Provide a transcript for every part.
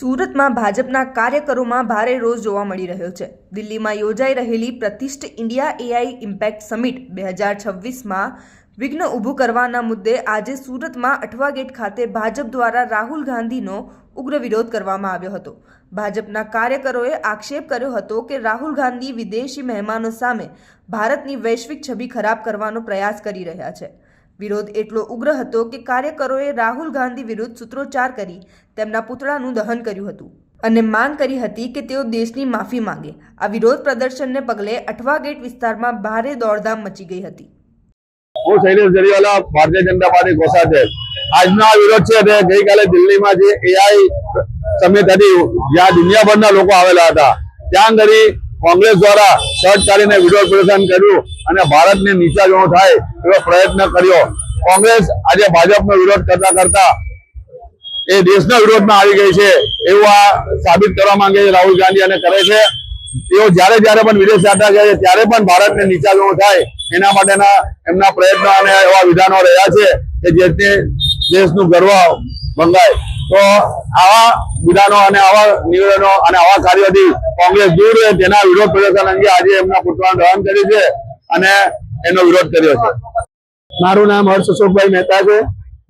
સુરતમાં ભાજપના કાર્યકરોમાં ભારે રોષ જોવા મળી રહ્યો છે। દિલ્હીમાં યોજાઈ રહેલી પ્રતિષ્ઠિત ઇન્ડિયા એઆઈ ઇમ્પેક્ટ સમિટ 2026માં વિઘ્ન ઊભું કરવાના મુદ્દે આજે સુરતમાં અઠવા ગેટ ખાતે ભાજપ દ્વારા રાહુલ ગાંધીનો ઉગ્ર વિરોધ કરવામાં આવ્યો હતો। ભાજપના કાર્યકરોએ આક્ષેપ કર્યો હતો કે રાહુલ ગાંધી વિદેશી મહેમાનો સામે ભારતની વૈશ્વિક છબી ખરાબ કરવાનો પ્રયાસ કરી રહ્યા છે। વિરોધ એટલો ઉગ્ર હતો કે કાર્યકરોએ રાહુલ ગાંધી વિરુદ્ધ સૂત્રોચ્ચાર કરી તેમના પુતળાનું દહન કર્યું હતું અને માંગ કરી હતી કે તેઓ દેશની માફી માંગે। આ વિરોધ પ્રદર્શનને પગલે અઠવા ગેટ વિસ્તારમાં ભારે દોડધામ મચી ગઈ હતી। હું શૈલેષ જરીવાલા, ભારતીય જનતા પાર્ટી કોસાધ્યક્ષ। આજનો આ વિરોધ છે તે ગઈકાલે દિલ્હીમાં જે એઆઈ સમિટ હતી જ્યાં દુનિયાભરના લોકો આવેલા હતા ત્યાં આગળ કોંગ્રેસ દ્વારા શર્ટ કાઢીને વિરોધ પ્રદર્શન કર્યું અને ભારતને નીચા જોવો થાય એવો પ્રયત્ન કર્યો। કોંગ્રેસ આજે ભાજપનો વિરોધ કરતા એ દેશના વિરોધમાં આવી ગઈ છે એવું આ સાબિત કરવા માંગે છે રાહુલ ગાંધી અને કરે છે। તેઓ જ્યારે પણ વિદેશ યાત્રા જાય છે ત્યારે પણ ભારતને નીચા જોવો થાય એના માટેના એમના પ્રયત્નો અને એવા વિધાનો રહ્યા છે કે જેથી દેશનું ગર્વ ભંગાય। તો આવા વિધાનો અને આવા નિવેદનો અને આવા કાર્યોથી કોંગ્રેસ દૂર રહે તેના વિરોધ પ્રદર્શન અંગે આજે એમના પુતળાનું દહન કર્યું છે અને એનો વિરોધ કર્યો છે। મારું નામ હર્ષ અશોકભાઈ મહેતા છે।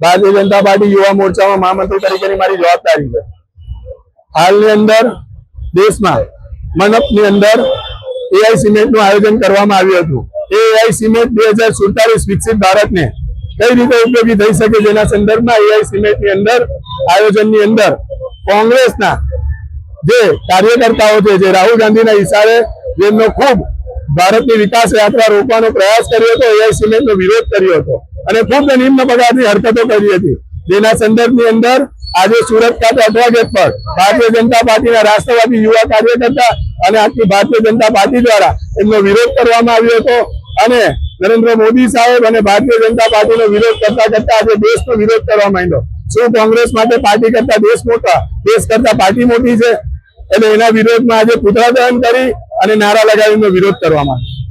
ભારતીય જનતા પાર્ટી યુવા મોરચામાં મહામંત્રી તરીકેની મારી જવાબદારી છે। હાલની અંદર દેશમાં મનપની અંદર એઆઈ સિમેન્ટનું આયોજન કરવામાં આવ્યું હતું। એ એઆઈ સિમેન્ટ 2047 વિકસિત ભારતને કઈ રીતે ઉપયોગી થઈ શકે જેના સંદર્ભમાં એઆઈ સિમેન્ટની અંદર આયોજનની અંદર કોંગ્રેસના જે કાર્યકર્તાઓ છે જે રાહુલ ગાંધીના ઇશારે જેમનો ખૂબ ભારતની વિકાસ યાત્રા રોકવાનો પ્રયાસ કર્યો હતો, એઆઈ સિમેન્ટનો વિરોધ કર્યો હતો અને ખૂબ નિમ્ન પગારની હરકતો કરી હતી જેના સંદર્ભની અંદર આજે સુરત ખાતે અઠવા ગેટ પર ભારતીય જનતા પાર્ટીના રાષ્ટ્રવાદી યુવા કાર્યકર્તા અને આખી ભારતીય જનતા પાર્ટી દ્વારા એમનો વિરોધ કરવામાં આવ્યો હતો અને નરેન્દ્ર મોદી સાહેબ અને ભારતીય જનતા પાર્ટીનો વિરોધ કરતા આજે દેશનો વિરોધ કરવા માંડ્યો। શું કોંગ્રેસ માટે પાર્ટી કરતા દેશ મોટા, દેશ કરતા પાર્ટી મોટી છે? એટલે એના વિરોધમાં આજે પુતળા દહન કરી અને નારા લગાવીને વિરોધ કરવામાં આવ્યો।